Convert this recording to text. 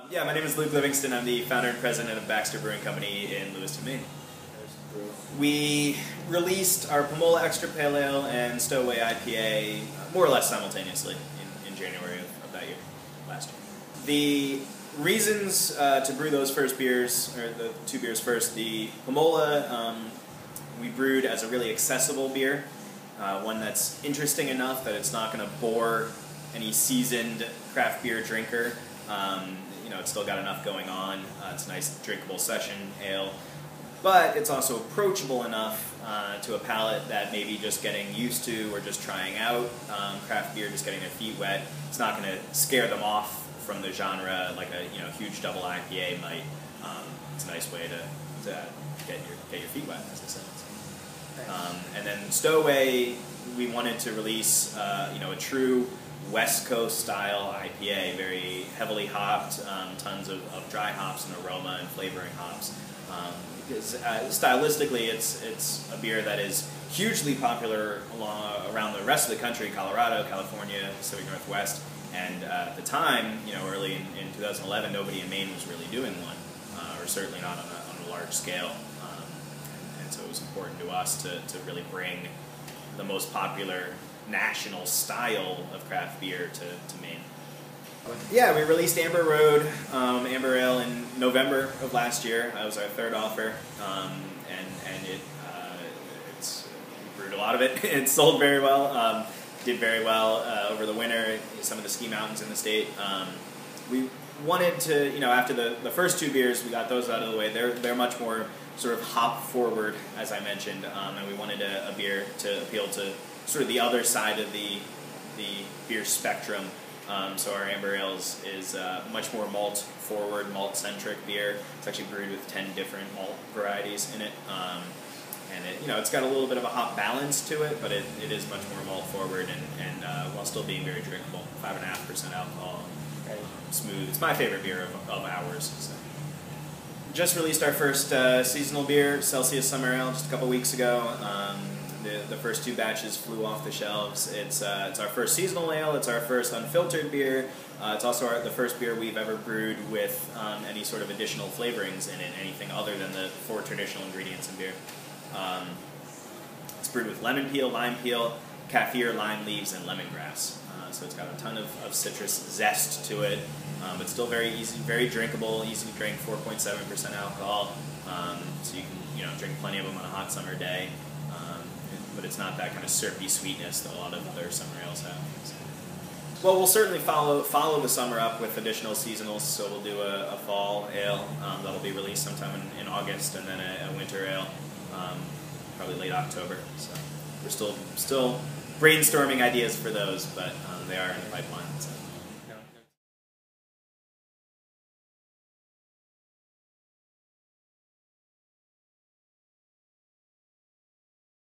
Yeah, my name is Livingston. I'm the founder and president of Baxter Brewing Company in Lewiston, Maine. We released our Pamola Xtra Pale Ale and Stowaway I.P.A. More or less simultaneously in January of that year, last year. The reasons to brew those first beers, or the two beers first, the Pamola we brewed as a really accessible beer, one that's interesting enough that it's not going to bore any seasoned craft beer drinker. It's still got enough going on. It's a nice drinkable session ale, but it's also approachable enough to a palate that maybe just getting used to or just trying out craft beer, just getting their feet wet, it's not going to scare them off from the genre like a huge double IPA might. It's a nice way to get your feet wet, as I said. And then Stowaway, we wanted to release a true West Coast style IPA, very heavily hopped, tons of dry hops and aroma and flavoring hops. Because stylistically, it's a beer that is hugely popular around the rest of the country, Colorado, California, Pacific Northwest, and at the time, early in 2011, nobody in Maine was really doing one, or certainly not on a large scale. And so it was important to us to really bring the most popular national style of craft beer to Maine. Yeah, we released Amber Road Amber Ale in November of last year. That was our third offer, and we brewed a lot of it. It sold very well, did very well over the winter. Some of the ski mountains in the state. We wanted to, after the first two beers, we got those out of the way. They're much more sort of hop forward, as I mentioned, and we wanted a beer to appeal to sort of the other side of the beer spectrum. So our Amber Ale is much more malt forward, malt centric beer. It's actually brewed with 10 different malt varieties in it, and it's got a little bit of a hop balance to it, but it is much more malt forward and while still being very drinkable. 5.5% alcohol, smooth. It's my favorite beer of ours. So. Just released our first seasonal beer, Celsius Summer Ale, just a couple weeks ago. The first two batches flew off the shelves. It's our first seasonal ale. It's our first unfiltered beer. It's also the first beer we've ever brewed with any sort of additional flavorings in it, anything other than the 4 traditional ingredients in beer. It's brewed with lemon peel, lime peel, kaffir, lime leaves, and lemongrass. So it's got a ton of citrus zest to it, but still very easy, very drinkable, easy to drink. 4.7% alcohol, so you can drink plenty of them on a hot summer day. But it's not that kind of syrupy sweetness that a lot of other summer ales have. So. Well, we'll certainly follow the summer up with additional seasonals. So we'll do a fall ale that'll be released sometime in August, and then a winter ale, probably late October. So we're still brainstorming ideas for those, but they are in the pipeline. So.